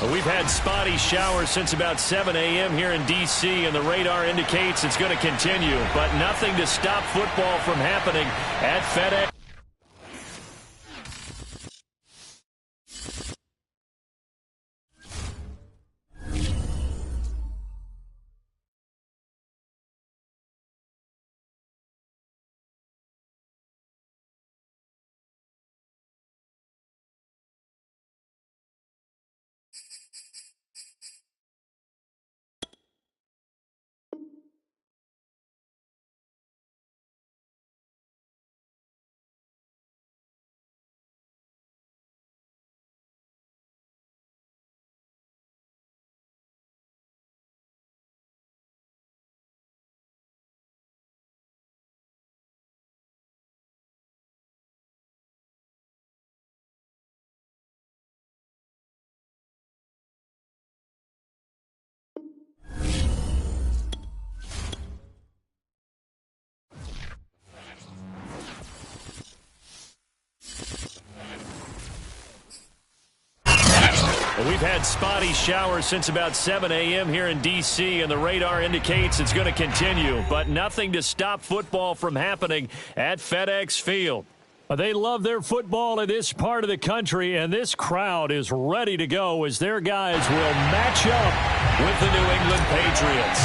We've had spotty showers since about 7 a.m. here in D.C., and the radar indicates it's going to continue, but nothing to stop football from happening at FedEx. We've had spotty showers since about 7 a.m. here in D.C., and the radar indicates it's going to continue, but nothing to stop football from happening at FedEx Field. They love their football in this part of the country, and this crowd is ready to go as their guys will match up with the New England Patriots.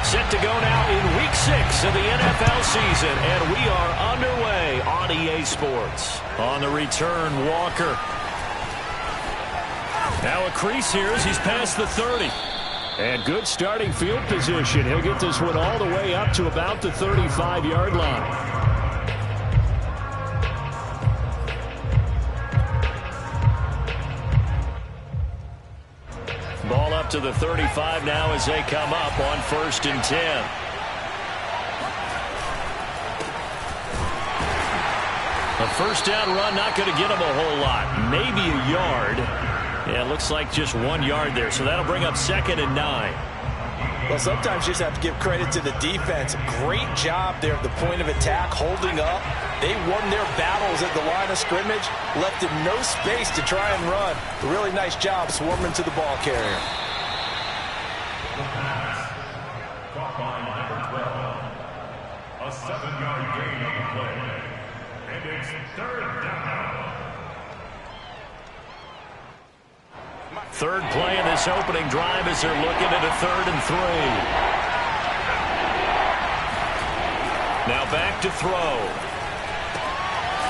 Set to go now in Week 6 of the NFL season, and we are underway on EA Sports. On the return, Walker. Now a crease here as he's past the 30. And good starting field position. He'll get this one all the way up to about the 35-yard line. Ball up to the 35 now as they come up on 1st and 10. A first down run not going to get him a whole lot. Maybe a yard. Yeah, it looks like just 1 yard there, so that'll bring up 2nd and 9. Well, sometimes you just have to give credit to the defense. Great job there at the point of attack, holding up. They won their battles at the line of scrimmage, left him no space to try and run. A really nice job swarming to the ball carrier. Caught by number 12. A 7-yard gain on the play. And it's 3rd down. Third play in this opening drive as they're looking at a 3rd and 3. Now back to throw.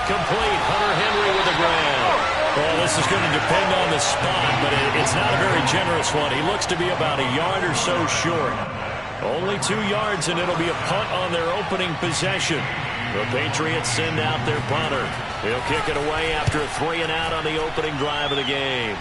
Complete. Hunter Henry with the grab. Well, this is going to depend on the spot, but it's not a very generous one. He looks to be about a yard or so short. Only 2 yards, and it'll be a punt on their opening possession. The Patriots send out their punter. He'll kick it away after a 3 and out on the opening drive of the game.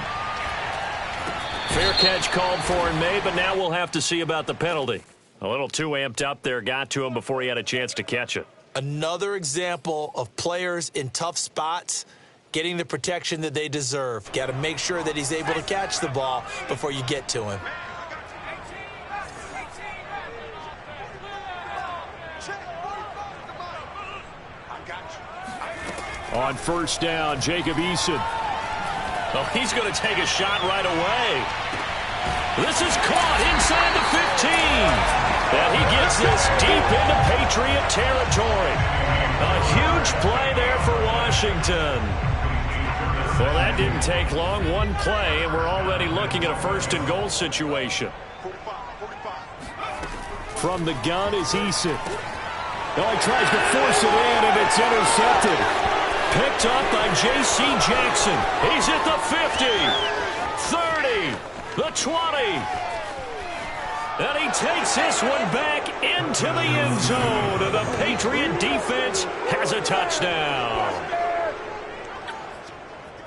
Fair catch called for and made, but now we'll have to see about the penalty. A little too amped up there, got to him before he had a chance to catch it. Another example of players in tough spots getting the protection that they deserve. Got to make sure that he's able to catch the ball before you get to him. On 1st down, Jacob Eason. Oh, he's going to take a shot right away. This is caught inside the 15. And he gets this deep into Patriot territory. A huge play there for Washington. Well, that didn't take long. 1 play, and we're already looking at a 1st and goal situation. From the gun is Eason. Oh, he tries to force it in, and it's intercepted. Picked up by J.C. Jackson. He's at the 50, 30, the 20. And he takes this one back into the end zone. And the Patriot defense has a touchdown.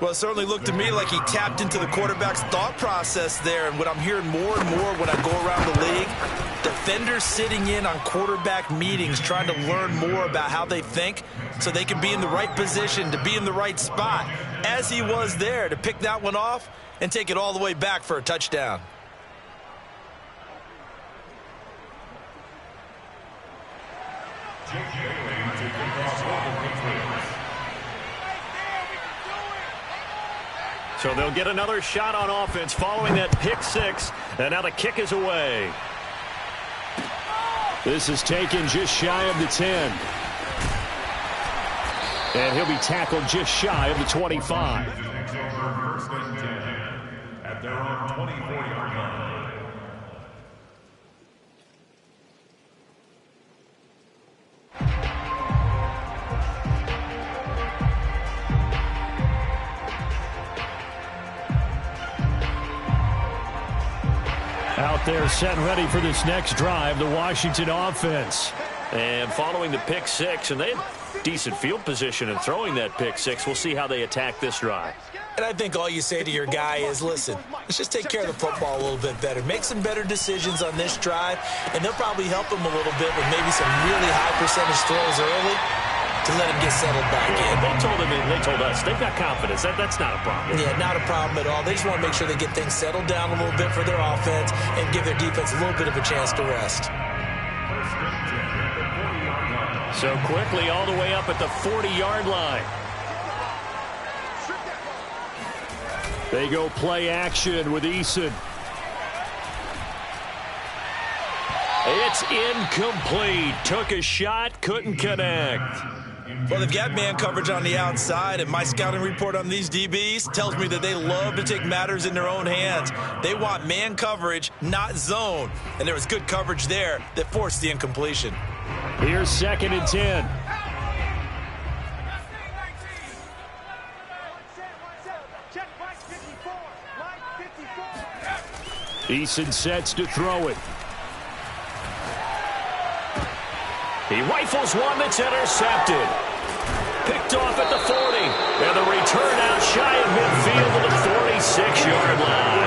Well, it certainly looked to me like he tapped into the quarterback's thought process there. And what I'm hearing more and more when I go around the league, defenders sitting in on quarterback meetings trying to learn more about how they think so they can be in the right position to be in the right spot, as he was there to pick that one off and take it all the way back for a touchdown. So they'll get another shot on offense following that pick six. And now the kick is away. This is taken just shy of the 10. And he'll be tackled just shy of the 25. First and 10 at their own 24-yard line. Out there set and ready for this next drive, the Washington offense. And following the pick six, and they had decent field position in throwing that pick six. We'll see how they attack this drive. And I think all you say to your guy is, listen, let's just take care of the football a little bit better. Make some better decisions on this drive, and they'll probably help him a little bit with maybe some really high percentage throws early to let him get settled back in. They told us they've got confidence. That's not a problem. Yeah, not a problem at all. They just want to make sure they get things settled down a little bit for their offense and give their defense a little bit of a chance to rest. So quickly all the way up at the 40-yard line. They go play action with Eason. It's incomplete. Took a shot, couldn't connect. Well, they've got man coverage on the outside, and my scouting report on these DBs tells me that they love to take matters in their own hands. They want man coverage, not zone. And there was good coverage there that forced the incompletion. Here's 2nd and 10. Eason sets to throw it. He rifles one that's intercepted. Picked off at the 40. And the return out shy of midfield to the 46-yard line.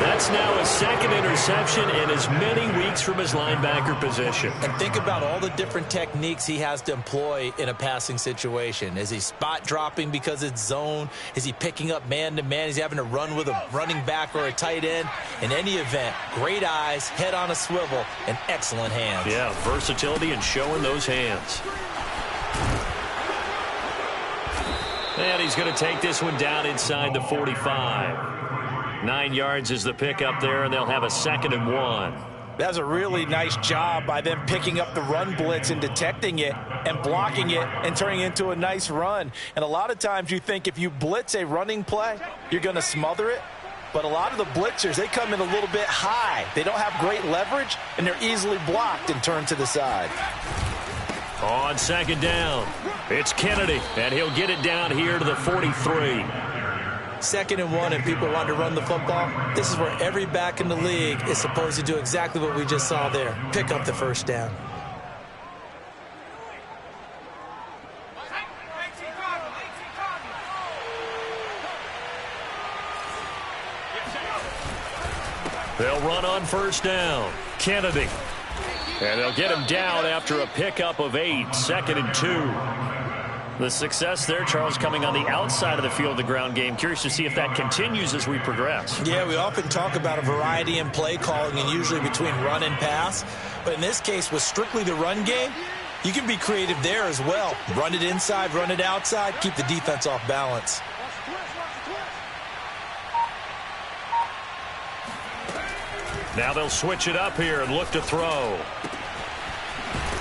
That's now his second interception in as many weeks from his linebacker position. And think about all the different techniques he has to employ in a passing situation. Is he spot dropping because it's zone? Is he picking up man-to-man? Is he having to run with a running back or a tight end? In any event, great eyes, head on a swivel, and excellent hands. Yeah, versatility and showing those hands. And he's going to take this one down inside the 45. 9 yards is the pickup there, and they'll have a 2nd and 1. That's a really nice job by them picking up the run blitz and detecting it and blocking it and turning it into a nice run. And a lot of times you think if you blitz a running play, you're going to smother it. But a lot of the blitzers, they come in a little bit high. They don't have great leverage, and they're easily blocked and turned to the side. On 2nd down, it's Kennedy, and he'll get it down here to the 43. 2nd and 1, and people want to run the football. This is where every back in the league is supposed to do exactly what we just saw there. Pick up the first down. They'll run on 1st down. Kennedy. And they'll get him down after a pickup of 8. 2nd and 2. The success there, Charles, coming on the outside of the field of the ground game. Curious to see if that continues as we progress. Yeah, we often talk about a variety in play calling and usually between run and pass. But in this case, with strictly the run game, you can be creative there as well. Run it inside, run it outside, keep the defense off balance. Now they'll switch it up here and look to throw.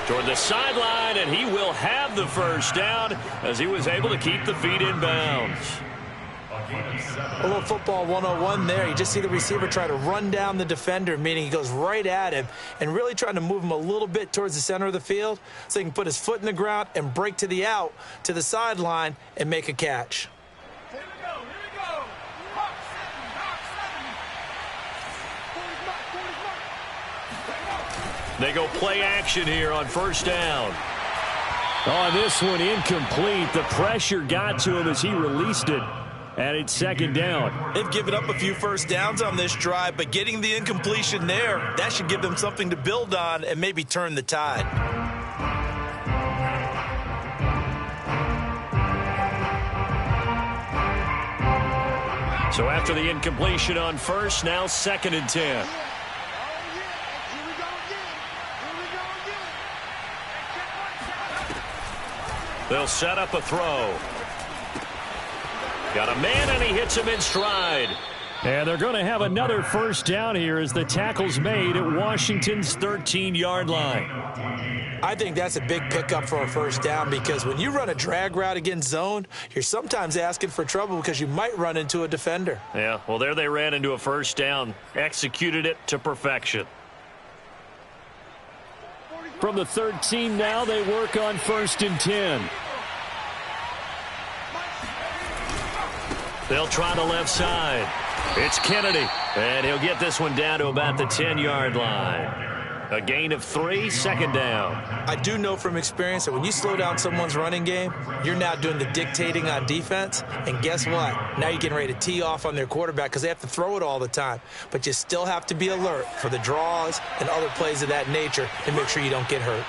Toward the sideline, and he will have the first down as he was able to keep the feet in bounds. A little football 101 there. You just see the receiver try to run down the defender, meaning he goes right at him and really trying to move him a little bit towards the center of the field so he can put his foot in the ground and break to the out, to the sideline, and make a catch. They go play action here on 1st down. On this one, incomplete. The pressure got to him as he released it, and it's 2nd down. They've given up a few first downs on this drive, but getting the incompletion there, that should give them something to build on and maybe turn the tide. So after the incompletion on 1st, now 2nd and 10. They'll set up a throw. Got a man, and he hits him in stride. And they're going to have another first down here as the tackle's made at Washington's 13-yard line. I think that's a big pickup for a first down because when you run a drag route against zone, you're sometimes asking for trouble because you might run into a defender. Yeah, well, there they ran into a first down, executed it to perfection. From the 13 now, they work on 1st and 10. They'll try the left side. It's Kennedy, and he'll get this one down to about the 10-yard line. A gain of 3, 2nd down. I do know from experience that when you slow down someone's running game, you're now doing the dictating on defense. And guess what? Now you're getting ready to tee off on their quarterback because they have to throw it all the time. But you still have to be alert for the draws and other plays of that nature and make sure you don't get hurt.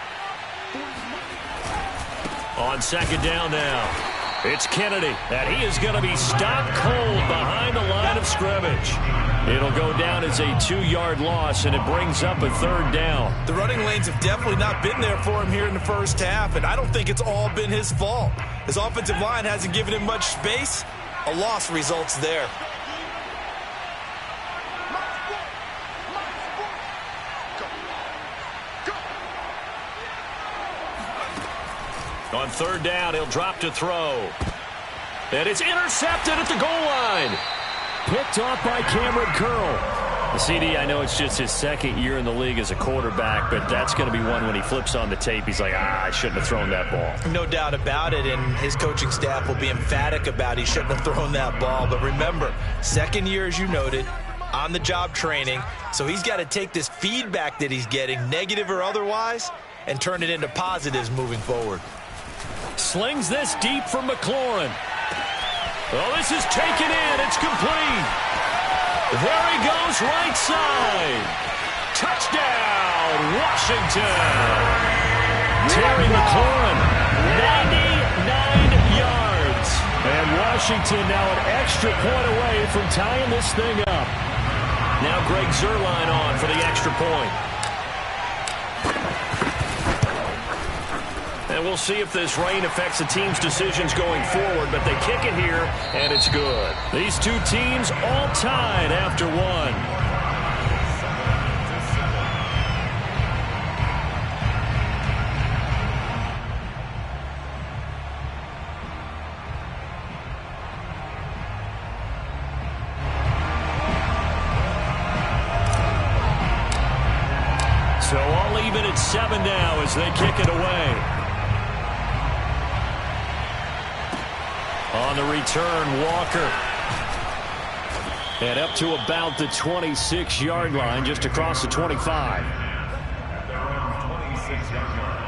On 2nd down now. It's Kennedy, and he is going to be stopped cold behind the line of scrimmage. It'll go down as a 2-yard loss, and it brings up a 3rd down. The running lanes have definitely not been there for him here in the first half, and I don't think it's all been his fault. His offensive line hasn't given him much space. A loss results there. On 3rd down, he'll drop to throw. And it's intercepted at the goal line. Picked off by Cameron Curl. The CD, I know it's just his 2nd year in the league as a quarterback, but that's going to be one when he flips on the tape. He's like, I shouldn't have thrown that ball. No doubt about it, and his coaching staff will be emphatic about he shouldn't have thrown that ball. But remember, 2nd year, as you noted, on-the-job training. So he's got to take this feedback that he's getting, negative or otherwise, and turn it into positives moving forward. Slings this deep from McLaurin. Oh, this is taken in. It's complete. There he goes, right side. Touchdown, Washington. Terry McLaurin, 99 yards. And Washington now an extra point away from tying this thing up. Now Greg Zuerlein on for the extra point. And we'll see if this rain affects the team's decisions going forward, but they kick it here, and it's good. These two teams all tied after one. So all even at 7 now as they kick it away. On the return, Walker. And up to about the 26-yard line, just across the 25. They're on 26-yard line.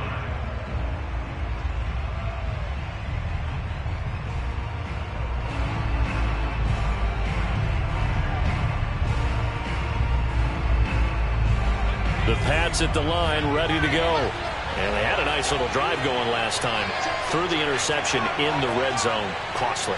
The Pats at the line, ready to go. And they had a nice little drive going last time. Threw the interception in the red zone. Costly.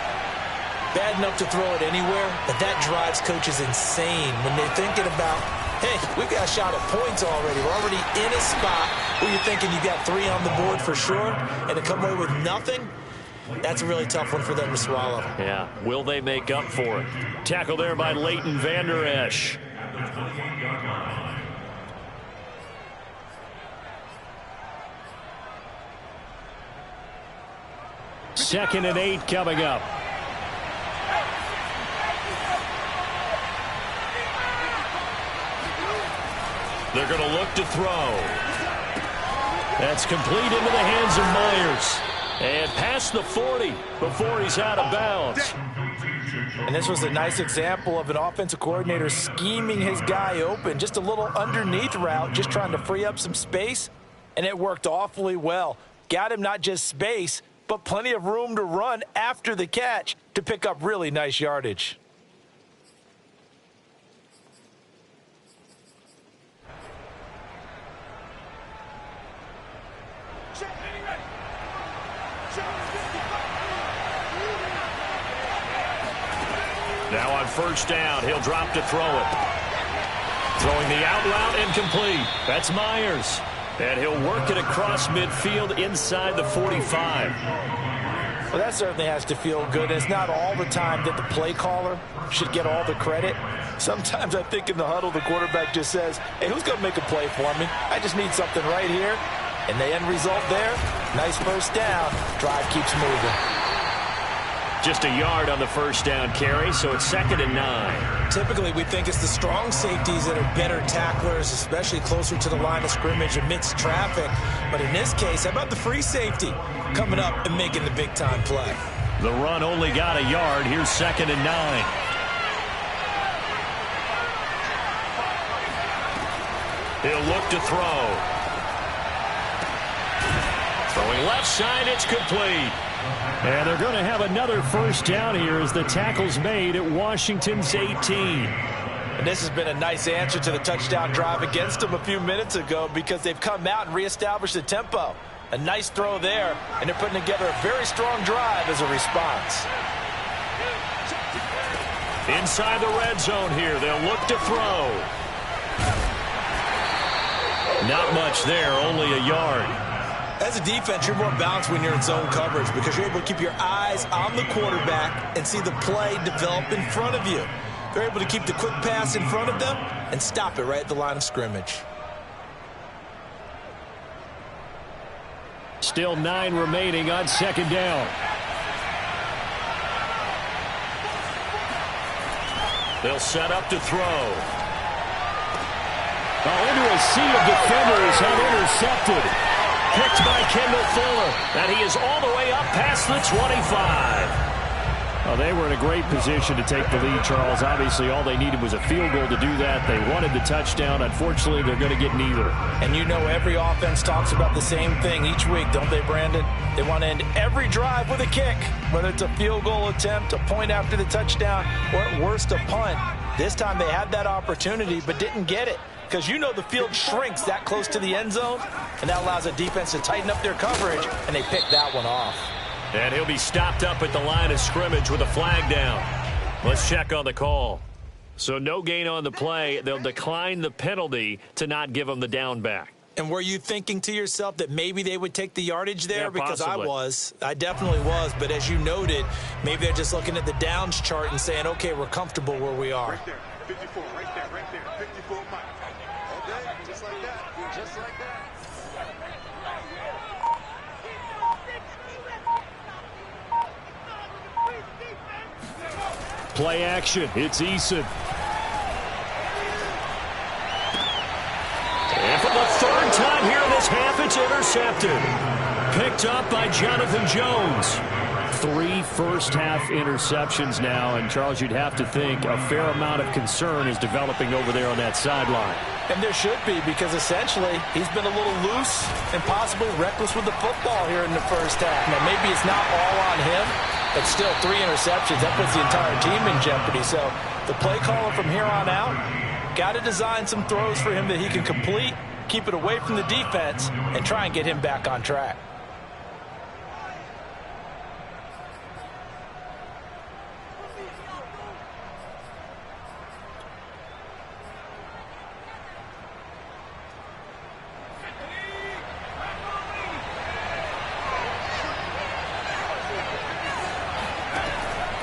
Bad enough to throw it anywhere, but that drives coaches insane when they're thinking about, hey, we've got a shot at points already. We're already in a spot where you're thinking you got 3 on the board for sure, and to come away with nothing, that's a really tough one for them to swallow. Yeah. Will they make up for it? Tackle there by Leighton Vander Esch. 28-yard line. Second and 8 coming up. They're going to look to throw. That's complete into the hands of Myers. And past the 40 before he's out of bounds. And this was a nice example of an offensive coordinator scheming his guy open. Just a little underneath route, just trying to free up some space. And it worked awfully well. Got him not just space, but plenty of room to run after the catch to pick up really nice yardage. Now on first down, he'll drop to throw it. Throwing the out route incomplete. That's Myers. And he'll work it across midfield inside the 45. Well, that certainly has to feel good. It's not all the time that the play caller should get all the credit. Sometimes I think in the huddle, the quarterback just says, hey, who's going to make a play for me? I just need something right here. And the end result there, nice first down. Drive keeps moving. Just a yard on the first down carry, so it's 2nd and 9. Typically, we think it's the strong safeties that are better tacklers, especially closer to the line of scrimmage amidst traffic. But in this case, how about the free safety coming up and making the big-time play? The run only got a yard. Here's 2nd and 9. He'll look to throw. Throwing left side, it's complete. And they're going to have another first down here as the tackle's made at Washington's 18. And this has been a nice answer to the touchdown drive against them a few minutes ago because they've come out and reestablished the tempo. A nice throw there, and they're putting together a very strong drive as a response. Inside the red zone here, they'll look to throw. Not much there, only a yard. As a defense, you're more balanced when you're in zone coverage because you're able to keep your eyes on the quarterback and see the play develop in front of you. They're able to keep the quick pass in front of them and stop it right at the line of scrimmage. Still 9 remaining on 2nd down. They'll set up to throw. Into a sea of defenders and intercepted. Picked by Kendall Fuller, and he is all the way up past the 25. Well, they were in a great position to take the lead, Charles. Obviously, all they needed was a field goal to do that. They wanted the touchdown. Unfortunately, they're going to get neither. And you know every offense talks about the same thing each week, don't they, Brandon? They want to end every drive with a kick, whether it's a field goal attempt, a point after the touchdown, or at worst, a punt. This time they had that opportunity but didn't get it. Because you know the field shrinks that close to the end zone, and that allows a defense to tighten up their coverage, and they pick that one off. And he'll be stopped up at the line of scrimmage with a flag down. Let's check on the call. So no gain on the play. They'll decline the penalty to not give them the down back. And were you thinking to yourself that maybe they would take the yardage there? Yeah, because possibly. I definitely was. But as you noted, maybe they're just looking at the downs chart and saying, okay, we're comfortable where we are. Right there, 54, right there, 54 miles. Just like that. Just like that. Play action. It's Eason. And for the 3rd time here in this half, it's intercepted. Picked up by Jonathan Jones. 3 first-half interceptions now, and Charles, you'd have to think a fair amount of concern is developing over there on that sideline. And there should be, because essentially he's been a little loose and possibly reckless with the football here in the first half. Now, maybe it's not all on him, but still 3 interceptions. That puts the entire team in jeopardy. So the play caller from here on out got to design some throws for him that he can complete, keep it away from the defense, and try and get him back on track.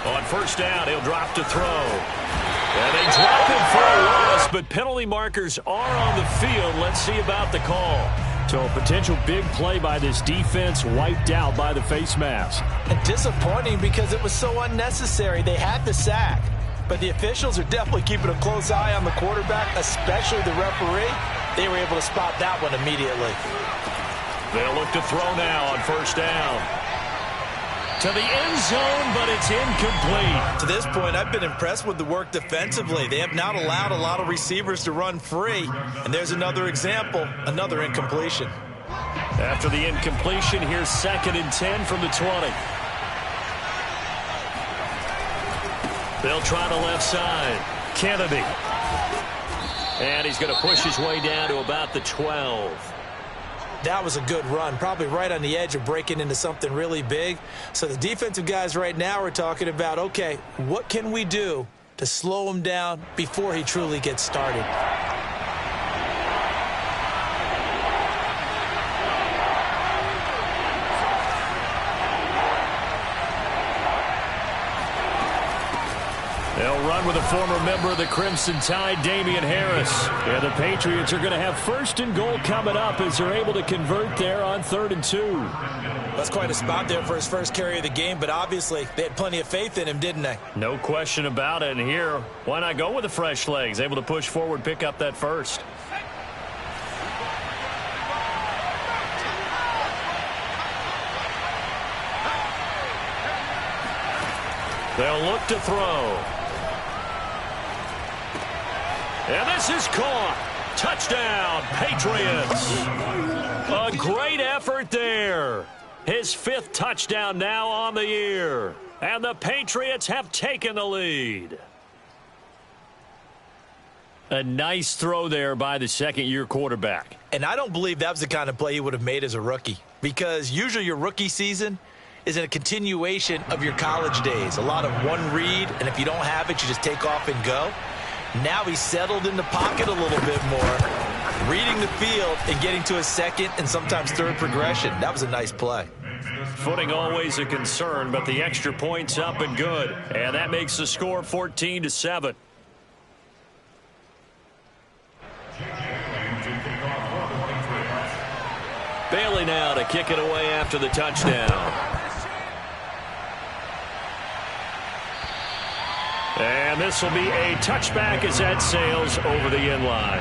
On first down, he'll drop to throw. And they drop him for a loss, but penalty markers are on the field. Let's see about the call. So a potential big play by this defense wiped out by the face mask. And disappointing because it was so unnecessary. They had the sack, but the officials are definitely keeping a close eye on the quarterback, especially the referee. They were able to spot that one immediately. They'll look to throw now on first down. To the end zone, but it's incomplete. To this point, I've been impressed with the work defensively. They have not allowed a lot of receivers to run free. And there's another example, another incompletion. After the incompletion, here's 2nd and 10 from the 20. They'll try the left side. Kennedy. And he's going to push his way down to about the 12. That was a good run, probably right on the edge of breaking into something really big. So the defensive guys right now are talking about, okay, what can we do to slow him down before he truly gets started? on with a former member of the Crimson Tide, Damian Harris. And the Patriots are going to have 1st and goal coming up as they're able to convert there on 3rd and 2. That's quite a spot there for his first carry of the game, but obviously they had plenty of faith in him, didn't they? No question about it. And here, why not go with the fresh legs? Able to push forward, pick up that first. They'll look to throw. And this is caught. Touchdown, Patriots. A great effort there. His 5th touchdown now on the year. And the Patriots have taken the lead. A nice throw there by the second-year quarterback. And I don't believe that was the kind of play he would have made as a rookie, because usually your rookie season is a continuation of your college days. A lot of one read, and if you don't have it, you just take off and go. Now he's settled in the pocket a little bit more, reading the field and getting to a second and sometimes third progression. That was a nice play. Footing always a concern, but the extra point's up and good. And that makes the score 14-7. Bailey now to kick it away after the touchdown. And this will be a touchback as that sails over the end line.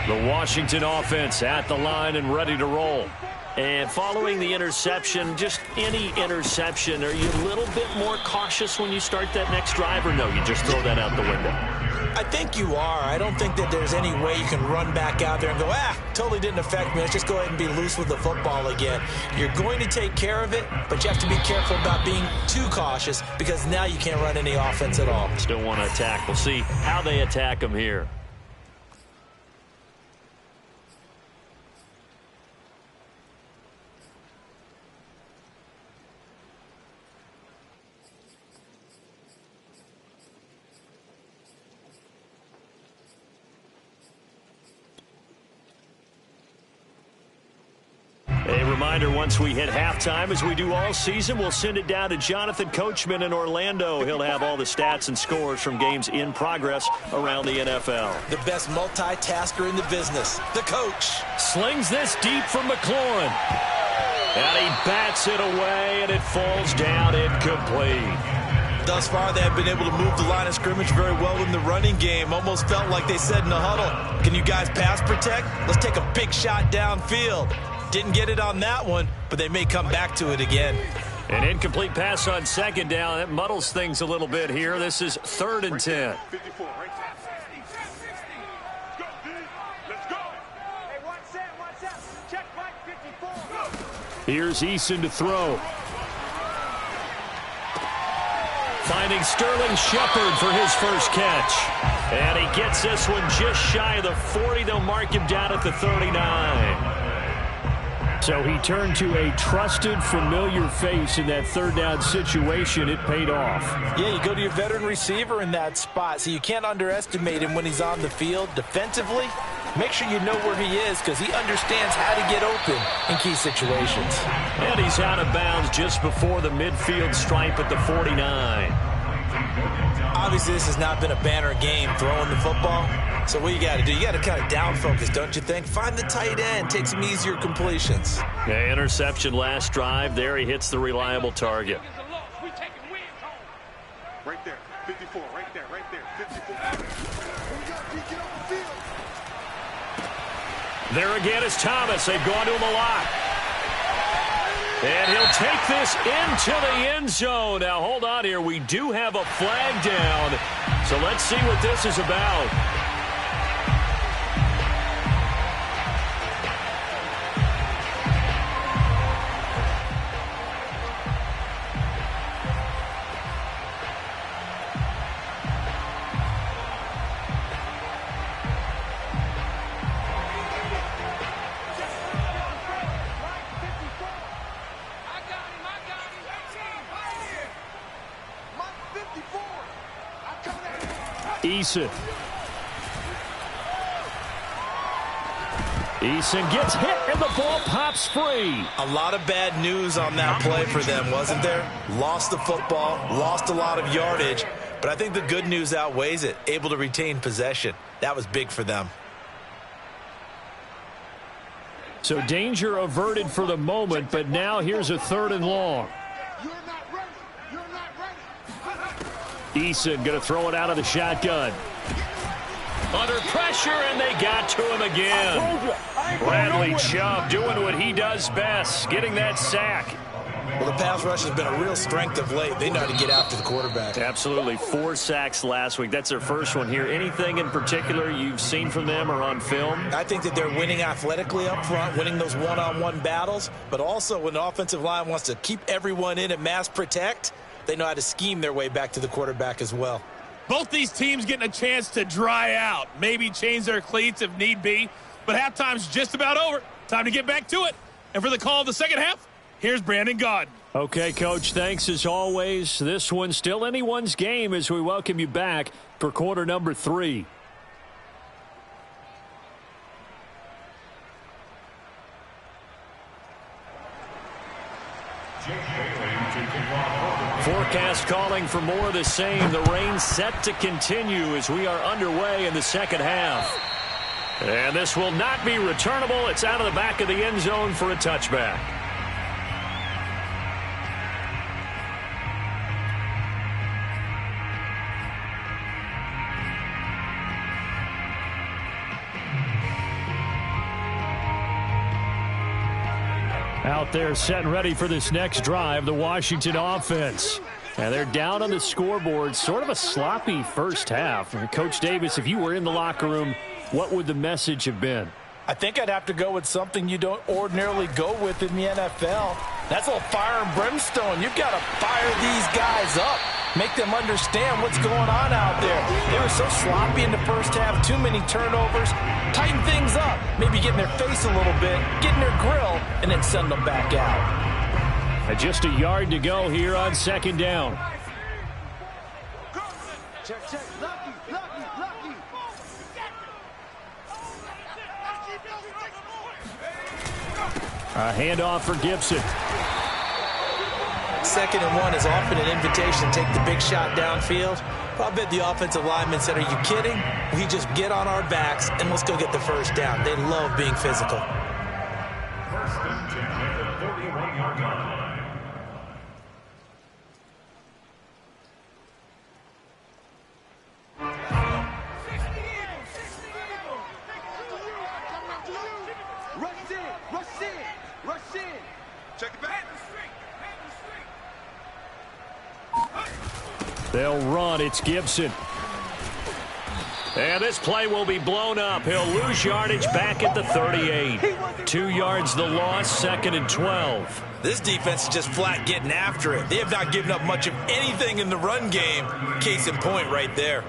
The Washington offense at the line and ready to roll. And following the interception, just any interception, are you a little bit more cautious when you start that next drive, or no, you just throw that out the window? I think you are. I don't think that there's any way you can run back out there and go, totally didn't affect me. Let's just go ahead and be loose with the football again. You're going to take care of it, but you have to be careful about being too cautious, because now you can't run any offense at all. Still want to attack. We'll see how they attack them here. A reminder, once we hit halftime, as we do all season, we'll send it down to Jonathan Coachman in Orlando. He'll have all the stats and scores from games in progress around the NFL. The best multitasker in the business, the coach. Slings this deep from McLaurin. And he bats it away, and it falls down incomplete. Thus far, they have been able to move the line of scrimmage very well in the running game. Almost felt like they said in the huddle, can you guys pass protect? Let's take a big shot downfield. Didn't get it on that one, but they may come back to it again. An incomplete pass on second down. That muddles things a little bit here. This is 3rd and 10. 54, right there. Let's go. Hey, watch that. Check right 54. Here's Eason to throw. Finding Sterling Shepard for his first catch. And he gets this one just shy of the 40. They'll mark him down at the 39. So he turned to a trusted, familiar face in that 3rd down situation. It paid off. Yeah, you go to your veteran receiver in that spot, so you can't underestimate him when he's on the field. Defensively, make sure you know where he is, because he understands how to get open in key situations. And he's out of bounds just before the midfield stripe at the 49. Obviously, this has not been a banner game throwing the football. So what you got to do, you got to kind of down focus, don't you think? Find the tight end, take some easier completions. Yeah, interception last drive. There he hits the reliable target. Right there, 54, right there, 54. There again is Thomas. They've gone to him a lot. And he'll take this into the end zone. Now, hold on here. We do have a flag down. So let's see what this is about. Eason. Eason gets hit, and the ball pops free. A lot of bad news on that play for them, wasn't there? Lost the football, lost a lot of yardage, but I think the good news outweighs it. Able to retain possession. That was big for them. So danger averted for the moment, but now here's a 3rd and long. Eason going to throw it out of the shotgun. Under pressure, and they got to him again. Bradley Chubb doing what he does best, getting that sack. Well, the pass rush has been a real strength of late. They know how to get after the quarterback. Absolutely. 4 sacks last week. That's their first one here. Anything in particular you've seen from them or on film? I think that they're winning athletically up front, winning those one-on-one battles, but also when the offensive line wants to keep everyone in and mass protect, they know how to scheme their way back to the quarterback as well. Both these teams getting a chance to dry out, maybe change their cleats if need be, but halftime's just about over. Time to get back to it. And for the call of the second half, here's Brandon Gaudin. Okay, Coach, thanks as always. This one's still anyone's game as we welcome you back for quarter number 3. Forecast calling for more of the same. The rain set to continue as we are underway in the second half. And this will not be returnable. It's out of the back of the end zone for a touchback. Out there set and ready for this next drive, the Washington offense. And they're down on the scoreboard, sort of a sloppy first half. Coach Davis, if you were in the locker room, what would the message have been? I think I'd have to go with something you don't ordinarily go with in the NFL. That's a little fire and brimstone. You've got to fire these guys up. Make them understand what's going on out there. They were so sloppy in the first half, too many turnovers. Tighten things up. Maybe get in their face a little bit, get in their grill, and then send them back out. Just a yard to go here on second down. Check. Lucky. A handoff for Gibson. 2nd and 1 is often an invitation to take the big shot downfield. I bet the offensive lineman said, are you kidding? We just get on our backs and let's go get the first down. They love being physical. 1st and 10 at the 31-yard line. Rush in. Check it back. They'll run. It's Gibson. And this play will be blown up. He'll lose yardage back at the 38. 2 yards the loss, 2nd and 12. This defense is just flat getting after it. They have not given up much of anything in the run game. Case in point right there.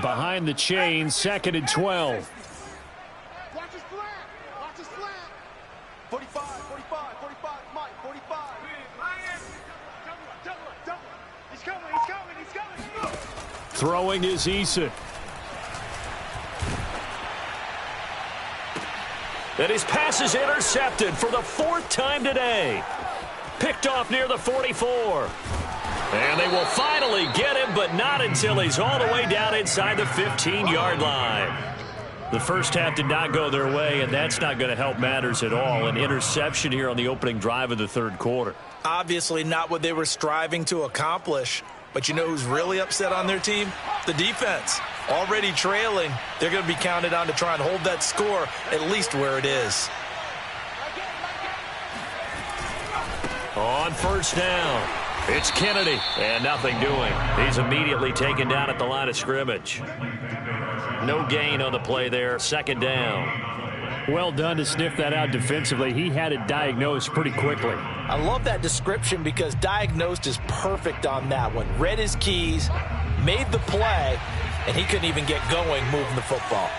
Behind the chain, 2nd and 12. Watch his flat. 45, Mike, 45. He's coming. Throwing is Eason. And his pass is intercepted for the 4th time today. Picked off near the 44. And they will finally get him, but not until he's all the way down inside the 15-yard line. The first half did not go their way, and that's not going to help matters at all. An interception here on the opening drive of the 3rd quarter. Obviously not what they were striving to accomplish. But you know who's really upset on their team? The defense. Already trailing. They're going to be counted on to try and hold that score at least where it is. On 1st down. It's Kennedy, and nothing doing. He's immediately taken down at the line of scrimmage. No gain on the play there, 2nd down. Well done to sniff that out defensively. He had it diagnosed pretty quickly. I love that description because diagnosed is perfect on that one. Read his keys, made the play, and he couldn't even get going moving the football.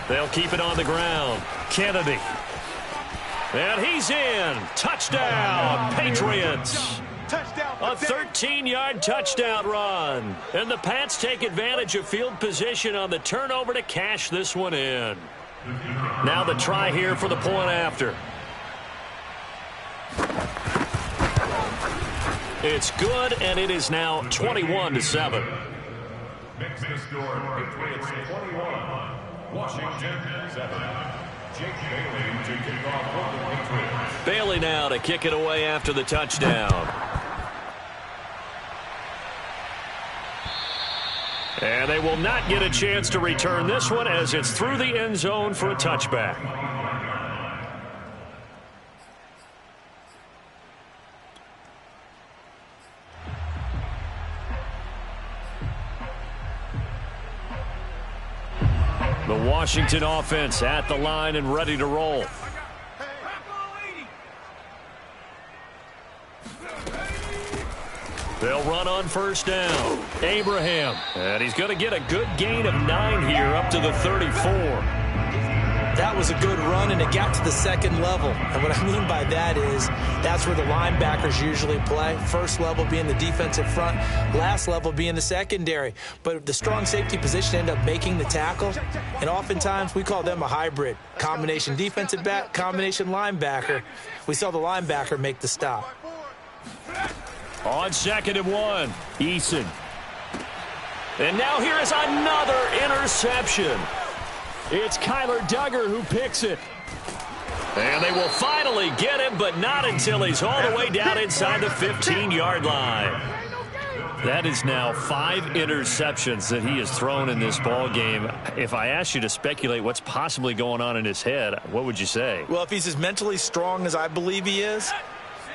They'll keep it on the ground. Kennedy. And he's in. Touchdown, Patriots. A 13-yard touchdown run. And the Pats take advantage of field position on the turnover to cash this one in. Now the try here for the point after. It's good, and it is now 21-7. Makes the score Patriots 21, Washington 7. Jake Bailey to kick off for the Patriots. Bailey now to kick it away after the touchdown. And they will not get a chance to return this one as it's through the end zone for a touchback. The Washington offense at the line and ready to roll. They'll run on first down. Abraham. And he's going to get a good gain of 9 here up to the 34. That was a good run, and it got to the second level. And what I mean by that is that's where the linebackers usually play. First level being the defensive front, last level being the secondary. But the strong safety position ended up making the tackle, and oftentimes we call them a hybrid. Combination defensive back, combination linebacker. We saw the linebacker make the stop. On 2nd and 1, Eason. And now here is another interception. It's Kyler Duggar who picks it. And they will finally get him, but not until he's all the way down inside the 15-yard line. That is now 5 interceptions that he has thrown in this ball game. If I asked you to speculate what's possibly going on in his head, what would you say? Well, if he's as mentally strong as I believe he is,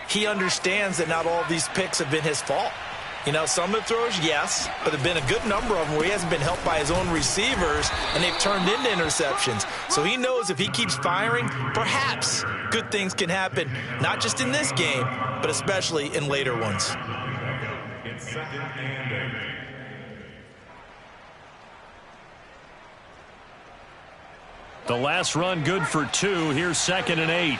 he understands that not all of these picks have been his fault. You know, some of the throws, yes, but there have been a good number of them where he hasn't been helped by his own receivers, and they've turned into interceptions. So he knows if he keeps firing, perhaps good things can happen, not just in this game, but especially in later ones. It's 2nd and 8. The last run good for 2. Here's 2nd and 8.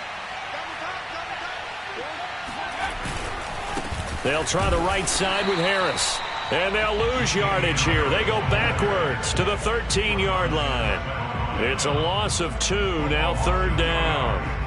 They'll try the right side with Harris. And they'll lose yardage here. They go backwards to the 13-yard line. It's a loss of 2, now 3rd down.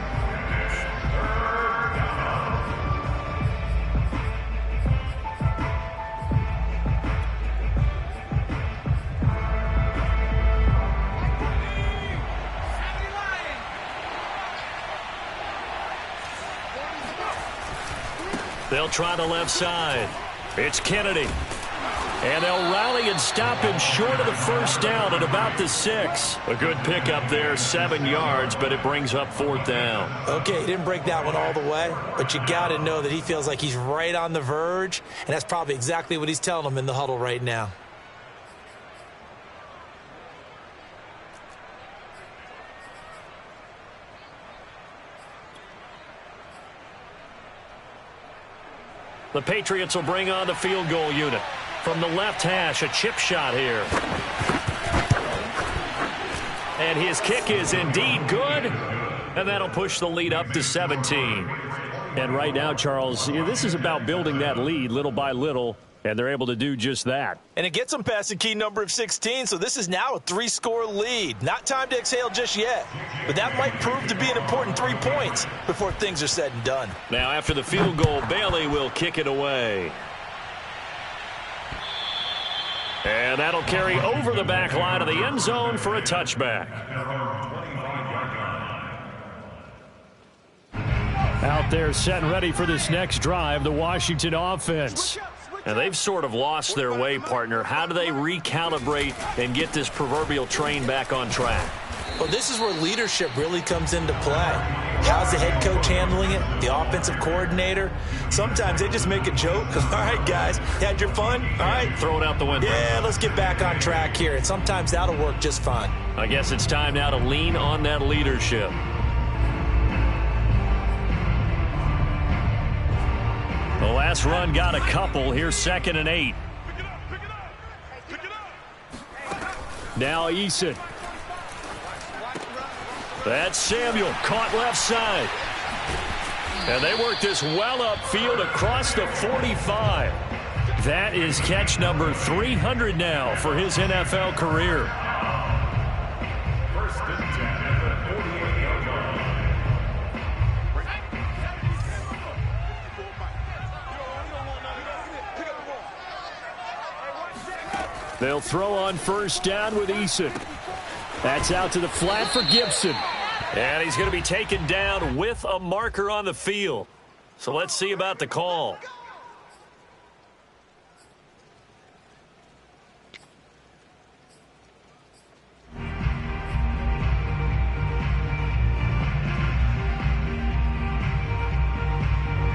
They'll try the left side. It's Kennedy. And they'll rally and stop him short of the first down at about the 6. A good pickup there, 7 yards, but it brings up 4th down. Okay, he didn't break that one all the way, but you got to know that he feels like he's right on the verge, and that's probably exactly what he's telling them in the huddle right now. The Patriots will bring on the field goal unit. From the left hash, a chip shot here. And his kick is indeed good. And that'll push the lead up to 17. And right now, Charles, this is about building that lead little by little. And they're able to do just that. And it gets them past the key number of 16, so this is now a 3-score lead. Not time to exhale just yet, but that might prove to be an important 3 points before things are said and done. Now, after the field goal, Bailey will kick it away. And that'll carry over the back line of the end zone for a touchback. Out there set and ready for this next drive, the Washington offense. And they've sort of lost their way, partner. How do they recalibrate and get this proverbial train back on track? Well, this is where leadership really comes into play. How's the head coach handling it? The offensive coordinator? Sometimes they just make a joke. All right, guys, you had your fun? All right. Throw it out the window. Yeah, let's get back on track here. And sometimes that'll work just fine. I guess it's time now to lean on that leadership. The last run got a couple. Here's 2nd and 8. Now Eason. That's Samuel, caught left side. And they work this well upfield across the 45. That is catch number 300 now for his NFL career. First and 10 at the 48-yard line. They'll throw on first down with Eason. That's out to the flat for Gibson. And he's going to be taken down with a marker on the field. So let's see about the call.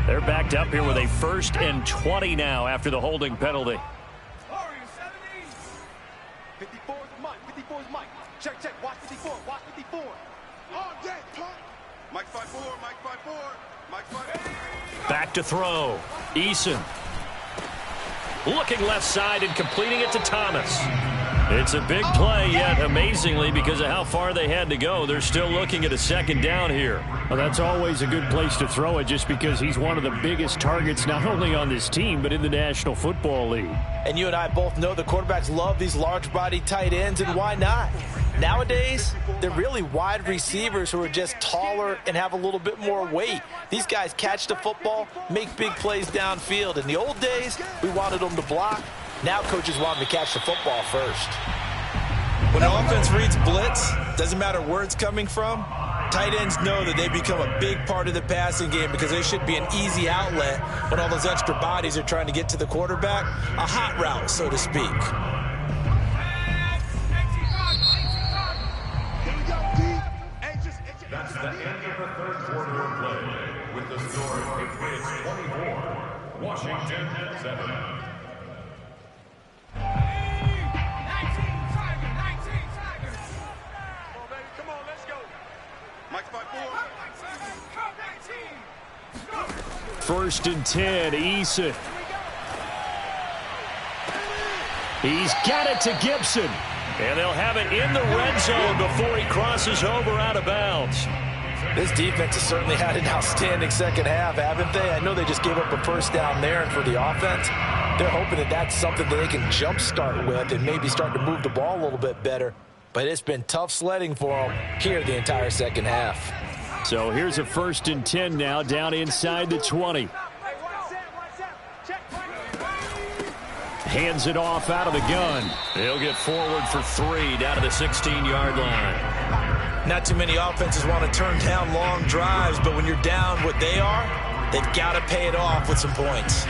They're backed up here with a 1st and 20 now after the holding penalty. 54 is Mike. 54 is Mike. Check, check. Watch 54. Watch 54. Oh, yeah, pump. Mike 5-4. Mike 5-4. Mike 5-4. Back to throw. Eason. Looking left side and completing it to Thomas. It's a big play, yet amazingly, because of how far they had to go, they're still looking at a 2nd down here. Well, that's always a good place to throw it just because he's one of the biggest targets not only on this team but in the National Football League. And you and I both know the quarterbacks love these large-body tight ends, and why not? Nowadays, they're really wide receivers who are just taller and have a little bit more weight. These guys catch the football, make big plays downfield. In the old days, we wanted them to block. Now coaches want them to catch the football first. When an offense reads blitz, doesn't matter where it's coming from, tight ends know that they become a big part of the passing game because they should be an easy outlet when all those extra bodies are trying to get to the quarterback. A hot route, so to speak. That's the end of the 3rd quarter of play. With the score, Patriots 24, Washington 7. Mike 5-4. 1st and 10, Eason. He's got it to Gibson. And they'll have it in the red zone before he crosses over out of bounds. This defense has certainly had an outstanding 2nd half, haven't they? I know they just gave up a 1st down there, and for the offense, they're hoping that that's something that they can jumpstart with and maybe start to move the ball a little bit better. But it's been tough sledding for them here the entire 2nd half. So here's a 1st and 10 now down inside the 20. Hands it off out of the gun. He'll get forward for 3 down to the 16-yard line. Not too many offenses want to turn down long drives, but when you're down what they are, they've got to pay it off with some points.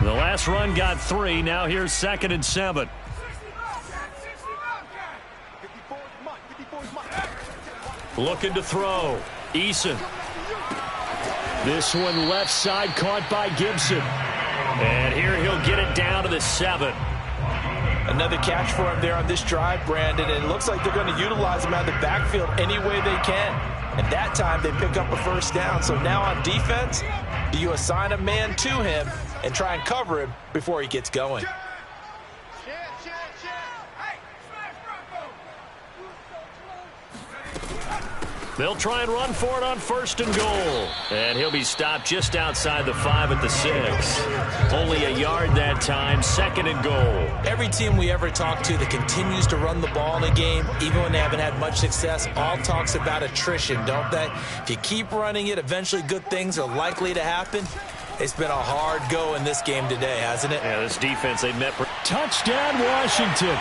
The last run got 3. Now here's 2nd and 7. Looking to throw. Eason. This one left side caught by Gibson. And here he'll get it down to the 7. Another catch for him there on this drive, Brandon, and it looks like they're going to utilize him out of the backfield any way they can. And that time they pick up a 1st down. So now on defense, do you assign a man to him and try and cover him before he gets going? They'll try and run for it on 1st and goal. And he'll be stopped just outside the 5 at the 6. Only a yard that time, 2nd and goal. Every team we ever talk to that continues to run the ball in a game, even when they haven't had much success, all talks about attrition, don't they? If you keep running it, eventually good things are likely to happen. It's been a hard go in this game today, hasn't it? Yeah, this defense, they met. Touchdown, Washington.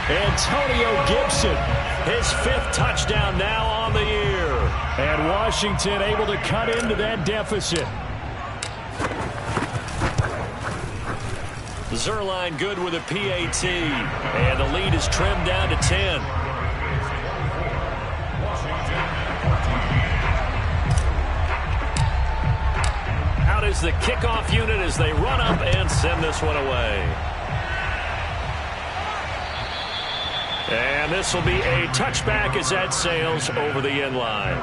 Antonio Gibson. His 5th touchdown now on the year. And Washington able to cut into that deficit. Zerline good with a PAT. And the lead is trimmed down to 10. Out is the kickoff unit as they run up and send this one away. And this will be a touchback as that sails over the end line.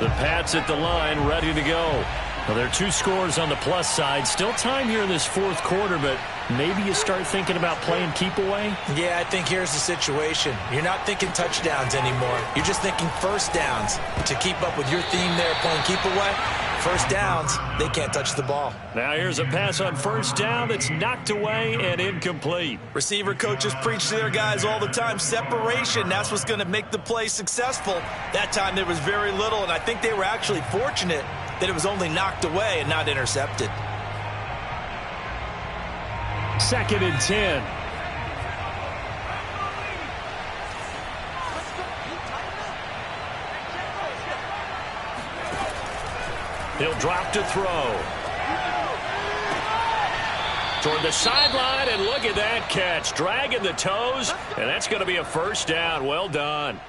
The Pats at the line, ready to go. Well, there are 2 scores on the plus side. Still time here in this fourth quarter, but maybe you start thinking about playing keep away? Yeah, I think here's the situation. You're not thinking touchdowns anymore. You're just thinking first downs. To keep up with your theme there playing keep away, first downs, they can't touch the ball. Now here's a pass on first down that's knocked away and incomplete. Receiver coaches preach to their guys all the time. Separation, that's what's going to make the play successful. That time there was very little, and I think they were actually fortunate that it was only knocked away and not intercepted. 2nd and 10. He'll drop to throw. Toward the sideline, and look at that catch. Dragging the toes, and that's going to be a first down. Well done.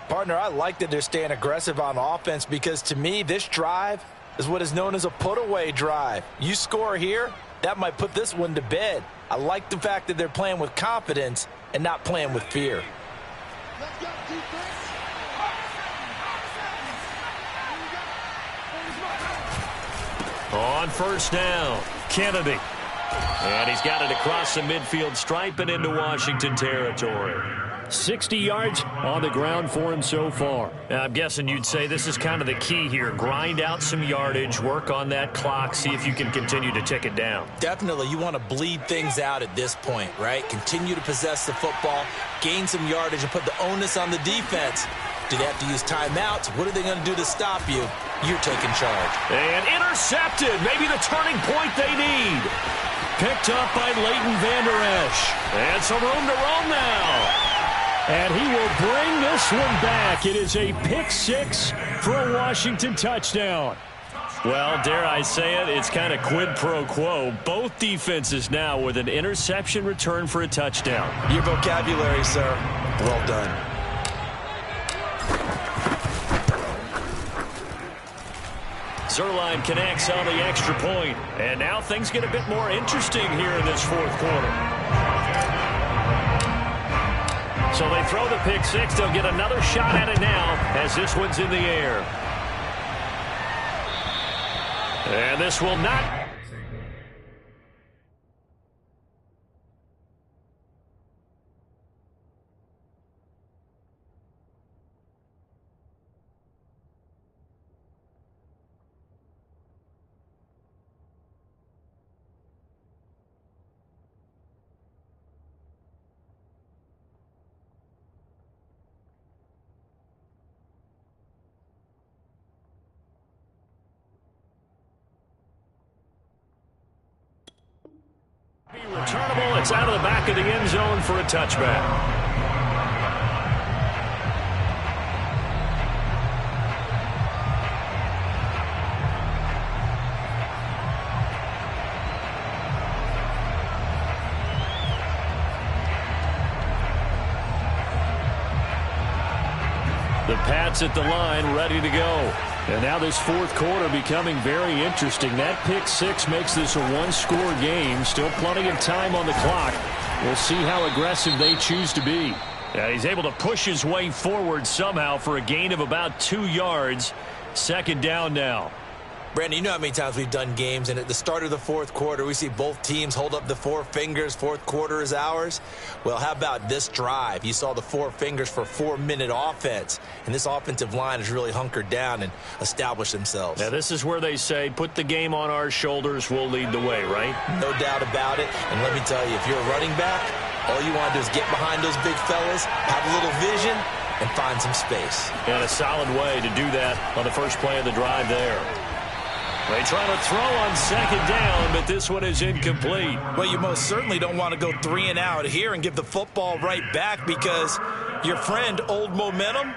Partner, I like that they're staying aggressive on offense because to me, this drive is what is known as a put-away drive. You score here, that might put this one to bed. I like the fact that they're playing with confidence and not playing with fear. Let's go, defense. On first down, Kennedy. And he's got it across the midfield stripe and into Washington territory. 60 yards on the ground for him so far. Now, I'm guessing you'd say this is kind of the key here. Grind out some yardage, work on that clock, see if you can continue to tick it down. Definitely, you want to bleed things out at this point, right? Continue to possess the football, gain some yardage, and put the onus on the defense. Do they have to use timeouts? What are they going to do to stop you? You're taking charge. And intercepted. Maybe the turning point they need. Picked up by Leighton Vander Esch. And some room to roam now. And he will bring this one back. It is a pick 6 for a Washington touchdown. Well, dare I say it, it's kind of quid pro quo. Both defenses now with an interception return for a touchdown. Your vocabulary, sir. Well done. Zerline connects on the extra point. And now things get a bit more interesting here in this fourth quarter. So they throw the pick 6. They'll get another shot at it now as this one's in the air. And this will not. Returnable. It's out of the back of the end zone for a touchback. The Pats at the line, ready to go. And now this fourth quarter becoming very interesting. That pick 6 makes this a one-score game. Still plenty of time on the clock. We'll see how aggressive they choose to be. Yeah, he's able to push his way forward somehow for a gain of about 2 yards. 2nd down now. Brandon, you know how many times we've done games, and at the start of the fourth quarter, we see both teams hold up the 4 fingers. Fourth quarter is ours. Well, how about this drive? You saw the 4 fingers for 4-minute offense, and this offensive line has really hunkered down and established themselves. Now, this is where they say, put the game on our shoulders, we'll lead the way, right? No doubt about it, and let me tell you, if you're a running back, all you want to do is get behind those big fellas, have a little vision, and find some space. And a solid way to do that on the first play of the drive there. They try to throw on 2nd down, but this one is incomplete. Well, you most certainly don't want to go 3 and out here and give the football right back because your friend, Old Momentum,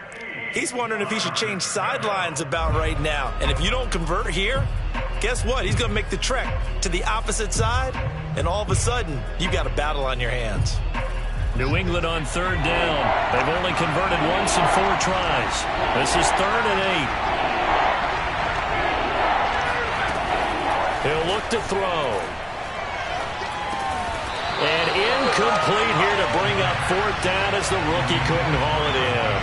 he's wondering if he should change sidelines about right now. And if you don't convert here, guess what? He's going to make the trek to the opposite side, and all of a sudden, you've got a battle on your hands. New England on 3rd down. They've only converted once in 4 tries. This is 3rd and 8. He'll look to throw. And incomplete here to bring up 4th down as the rookie couldn't haul it in.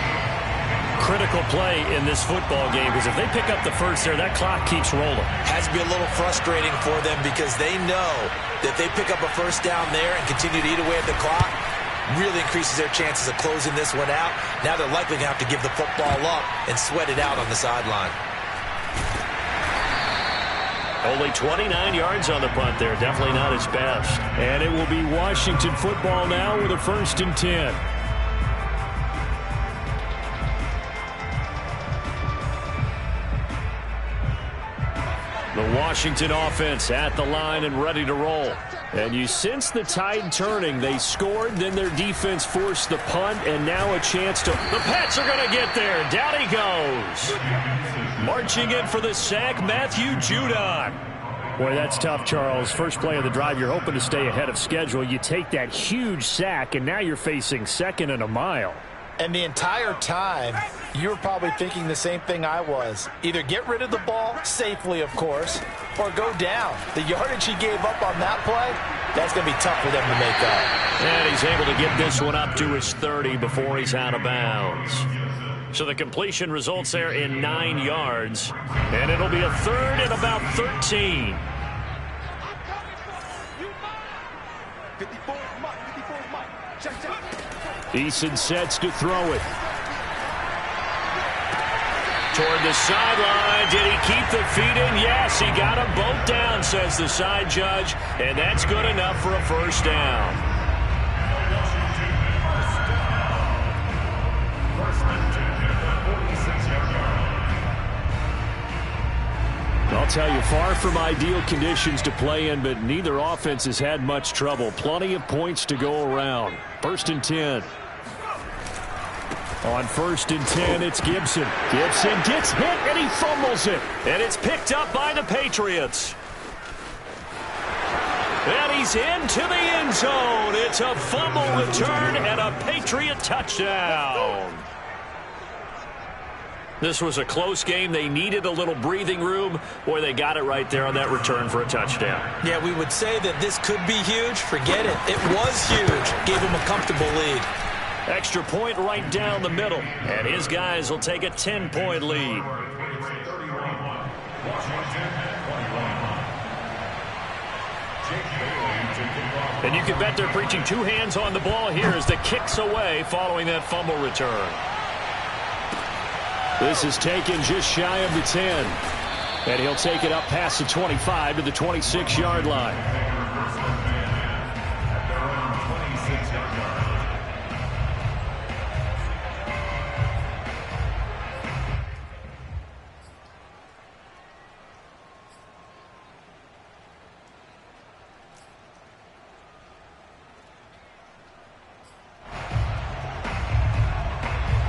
critical play in this football game because if they pick up the first there, that clock keeps rolling. Has to be a little frustrating for them because they know that they pick up a first down there and continue to eat away at the clock, really increases their chances of closing this one out. Now they're likely going to have to give the football up and sweat it out on the sideline. Only 29 yards on the punt there. Definitely not his best. And it will be Washington football now with a 1st and 10. The Washington offense at the line and ready to roll. And you sense the tide turning. They scored, then their defense forced the punt, and now a chance to... The Pats are going to get there. Down he goes. Marching in for the sack, Matthew Judon. Boy, that's tough, Charles. First play of the drive, you're hoping to stay ahead of schedule. You take that huge sack, and now you're facing 2nd and a mile. And the entire time, you were probably thinking the same thing I was. Either get rid of the ball, safely, of course, or go down. The yardage he gave up on that play, that's going to be tough for them to make up. And he's able to get this one up to his 30 before he's out of bounds. So the completion results there in 9 yards. And it'll be a 3rd and about 13. 54 Mike. Check. Eason sets to throw it. Toward the sideline. Did he keep the feet in? Yes, he got them both down, says the side judge. And that's good enough for a first down. I'll tell you, far from ideal conditions to play in, but neither offense has had much trouble. Plenty of points to go around. 1st and 10. On 1st and 10, it's Gibson. Gibson gets hit, and he fumbles it. And it's picked up by the Patriots. And he's into the end zone. It's a fumble return and a Patriot touchdown. This was a close game. They needed a little breathing room. Boy, they got it right there on that return for a touchdown. Yeah, we would say that this could be huge. Forget it. It was huge. Gave him a comfortable lead. Extra point right down the middle. And his guys will take a 10-point lead. And you can bet they're preaching 2 hands on the ball here as the kick's away following that fumble return. This is taken just shy of the 10. And he'll take it up past the 25 to the 26-yard line.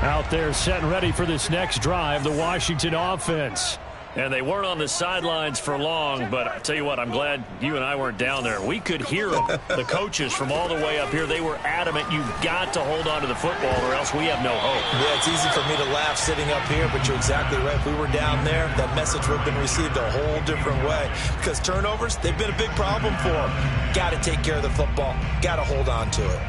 Out there set and ready for this next drive, the Washington offense. And they weren't on the sidelines for long, but I tell you what, I'm glad you and I weren't down there. We could hear them, the coaches from all the way up here. They were adamant, you've got to hold on to the football or else we have no hope. Yeah, it's easy for me to laugh sitting up here, but you're exactly right. If we were down there, that message would have been received a whole different way. Because turnovers, they've been a big problem for them. Got to take care of the football. Got to hold on to it.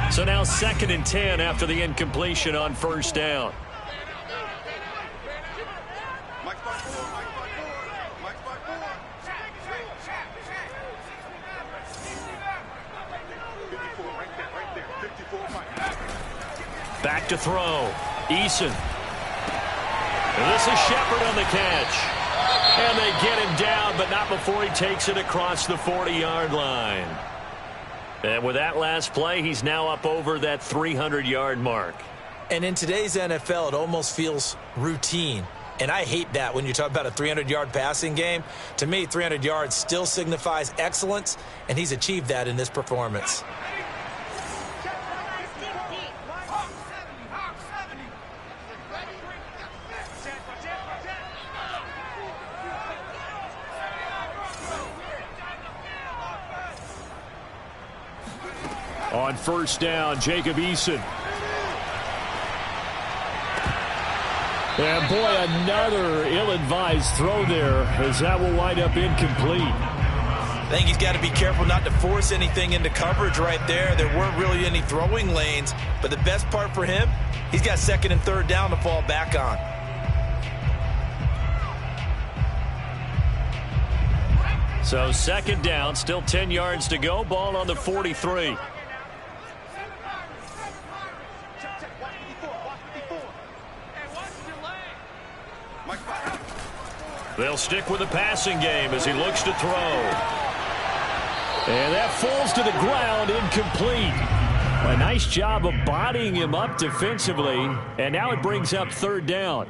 So now 2nd and 10 after the incompletion on 1st down. Mike 5-4. Mike 5-4. 54 right there. 54 Mike. Back to throw. Eason. And this is Shepard on the catch. And they get him down, but not before he takes it across the 40-yard line. And with that last play, he's now up over that 300-yard mark. And in today's NFL, it almost feels routine. And I hate that when you talk about a 300-yard passing game. To me, 300 yards still signifies excellence, and he's achieved that in this performance. On 1st down, Jacob Eason. And boy, another ill-advised throw there as that will wind up incomplete. I think he's got to be careful not to force anything into coverage right there. There weren't really any throwing lanes, but the best part for him, he's got second and third down to fall back on. So second down, still 10 yards to go. Ball on the 43. They'll stick with the passing game as he looks to throw. And that falls to the ground, incomplete. A nice job of bodying him up defensively, and now it brings up third down.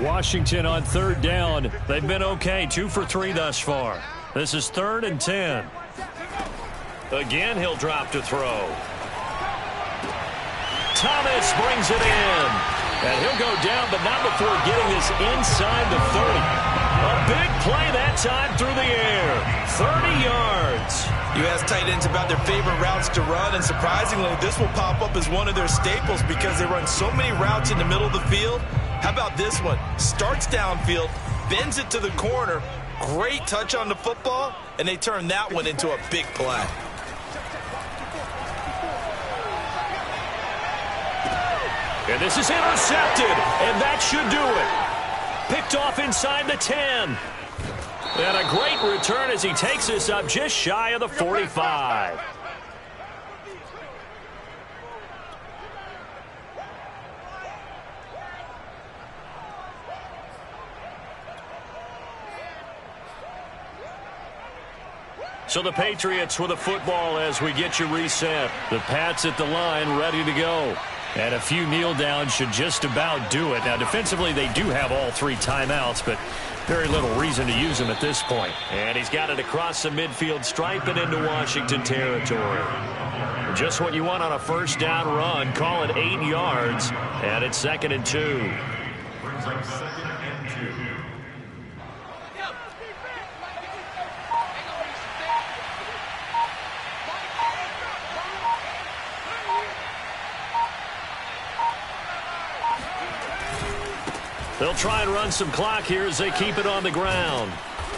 Washington on third down. They've been okay, 2 for 3 thus far. This is 3rd and 10. Again, he'll drop to throw. Thomas brings it in. And he'll go down, but not before getting this inside the 30. A big play that time through the air. 30 yards. You ask tight ends about their favorite routes to run, and surprisingly, this will pop up as one of their staples because they run so many routes in the middle of the field. How about this one? Starts downfield, bends it to the corner. Great touch on the football, and they turn that one into a big play. And this is intercepted, and that should do it. Picked off inside the 10. And a great return as he takes us up just shy of the 45. So the Patriots with the football as we get you reset. The Pats at the line ready to go. And a few kneel downs should just about do it. Now, defensively, they do have all 3 timeouts, but very little reason to use them at this point. And he's got it across the midfield stripe and into Washington territory. Just what you want on a first down run. Call it 8 yards, and it's 2nd and 2. They'll try and run some clock here as they keep it on the ground.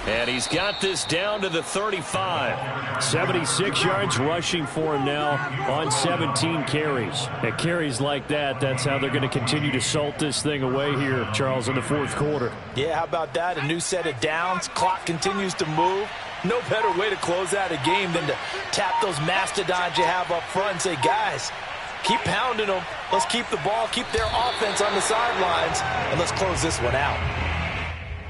And he's got this down to the 35. 76 yards rushing for him now on 17 carries. At carries like that, that's how they're going to continue to salt this thing away here, Charles, in the 4th quarter. Yeah, how about that? A new set of downs. Clock continues to move. No better way to close out a game than to tap those mastodons you have up front and say, guys, keep pounding them. Let's keep the ball, keep their offense on the sidelines, and let's close this one out.